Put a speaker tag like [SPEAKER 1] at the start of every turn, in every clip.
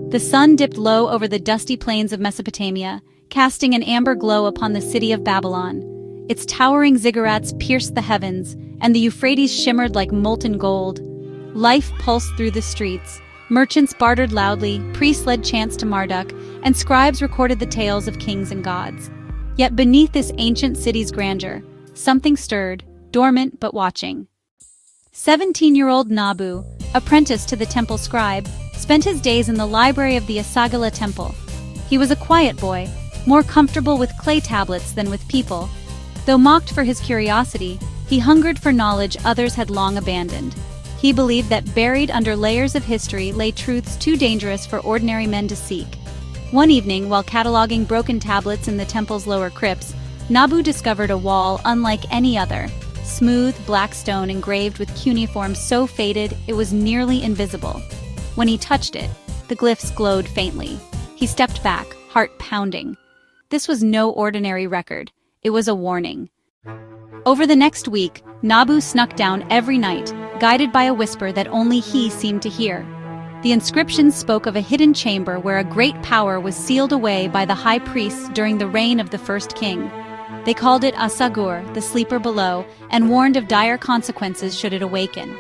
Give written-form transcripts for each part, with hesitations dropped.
[SPEAKER 1] The sun dipped low over the dusty plains of Mesopotamia, casting an amber glow upon the city of Babylon. Its towering ziggurats pierced the heavens, and the Euphrates shimmered like molten gold. Life pulsed through the streets. Merchants bartered loudly, priests led chants to Marduk, and scribes recorded the tales of kings and gods. Yet beneath this ancient city's grandeur, something stirred, dormant but watching. 17-year-old Nabu, apprentice to the temple scribe, spent his days in the library of the Asagur temple. He was a quiet boy, more comfortable with clay tablets than with people. Though mocked for his curiosity, he hungered for knowledge others had long abandoned. He believed that buried under layers of history lay truths too dangerous for ordinary men to seek. One evening, while cataloging broken tablets in the temple's lower crypts, Nabu discovered a wall unlike any other. Smooth, black stone engraved with cuneiform so faded it was nearly invisible. When he touched it, the glyphs glowed faintly. He stepped back, heart pounding. This was no ordinary record. It was a warning. Over the next week, Nabu snuck down every night, guided by a whisper that only he seemed to hear. The inscriptions spoke of a hidden chamber where a great power was sealed away by the high priests during the reign of the first king. They called it Asagur, the sleeper below, and warned of dire consequences should it awaken.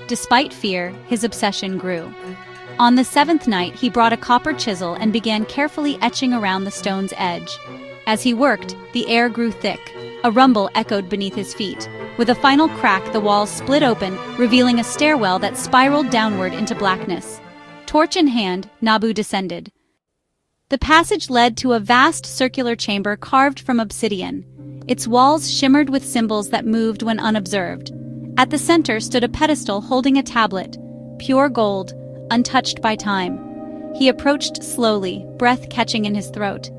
[SPEAKER 1] Despite fear, his obsession grew. On the seventh night, he brought a copper chisel and began carefully etching around the stone's edge. As he worked, the air grew thick. A rumble echoed beneath his feet. With a final crack, the walls split open, revealing a stairwell that spiraled downward into blackness. Torch in hand, Nabu descended. The passage led to a vast circular chamber carved from obsidian. Its walls shimmered with symbols that moved when unobserved. At the center stood a pedestal holding a tablet, pure gold, untouched by time. He approached slowly, breath catching in his throat.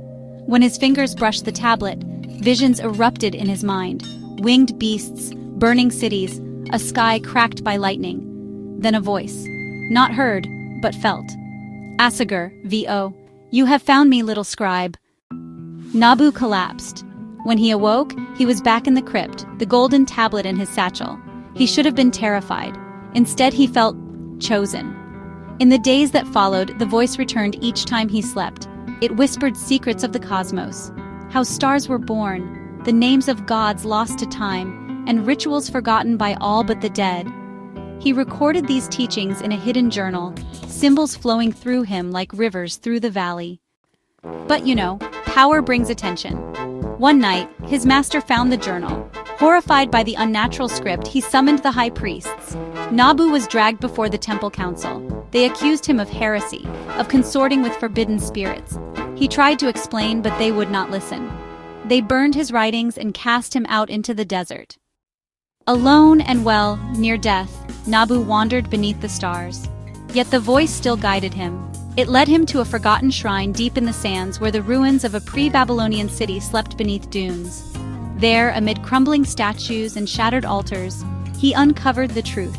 [SPEAKER 1] When his fingers brushed the tablet, visions erupted in his mind. Winged beasts, burning cities, a sky cracked by lightning. Then a voice, not heard, but felt. Asagur, V.O., you have found me, little scribe. Nabu collapsed. When he awoke, he was back in the crypt, the golden tablet in his satchel. He should have been terrified. Instead, he felt chosen. In the days that followed, the voice returned each time he slept. It whispered secrets of the cosmos, how stars were born, the names of gods lost to time, and rituals forgotten by all but the dead. He recorded these teachings in a hidden journal, symbols flowing through him like rivers through the valley. But power brings attention. One night, his master found the journal. Horrified by the unnatural script, he summoned the high priests. Nabu was dragged before the temple council. They accused him of heresy, of consorting with forbidden spirits. He tried to explain, but they would not listen. They burned his writings and cast him out into the desert. Alone and near death, Nabu wandered beneath the stars. Yet the voice still guided him. It led him to a forgotten shrine deep in the sands where the ruins of a pre-Babylonian city slept beneath dunes. There, amid crumbling statues and shattered altars, he uncovered the truth.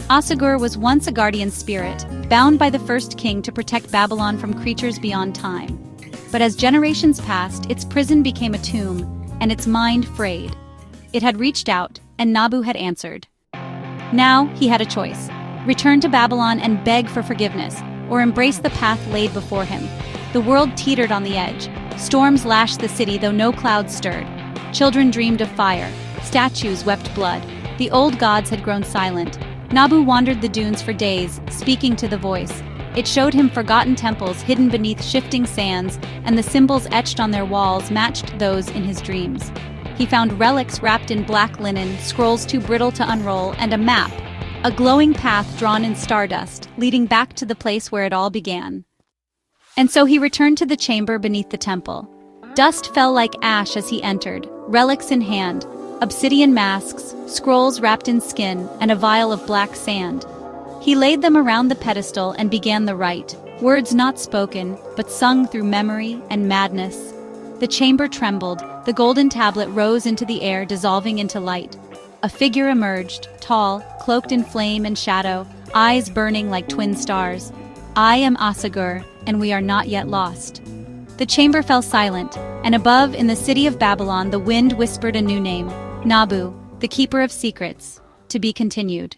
[SPEAKER 1] Asagur was once a guardian spirit, bound by the first king to protect Babylon from creatures beyond time. But as generations passed, its prison became a tomb, and its mind frayed. It had reached out, and Nabu had answered. Now he had a choice: return to Babylon and beg for forgiveness, or embrace the path laid before him. The world teetered on the edge. Storms lashed the city, though no clouds stirred. Children dreamed of fire. Statues wept blood. The old gods had grown silent. Nabu wandered the dunes for days, speaking to the voice. It showed him forgotten temples hidden beneath shifting sands, and the symbols etched on their walls matched those in his dreams. He found relics wrapped in black linen, scrolls too brittle to unroll, and a map, a glowing path drawn in stardust, leading back to the place where it all began. And so he returned to the chamber beneath the temple. Dust fell like ash as he entered, relics in hand, obsidian masks, scrolls wrapped in skin, and a vial of black sand. He laid them around the pedestal and began the rite, words not spoken, but sung through memory and madness. The chamber trembled, the golden tablet rose into the air, dissolving into light. A figure emerged, tall, cloaked in flame and shadow, eyes burning like twin stars. I am Asagur, and we are not yet lost. The chamber fell silent, and above, in the city of Babylon, the wind whispered a new name, Nabu, the keeper of secrets, to be continued.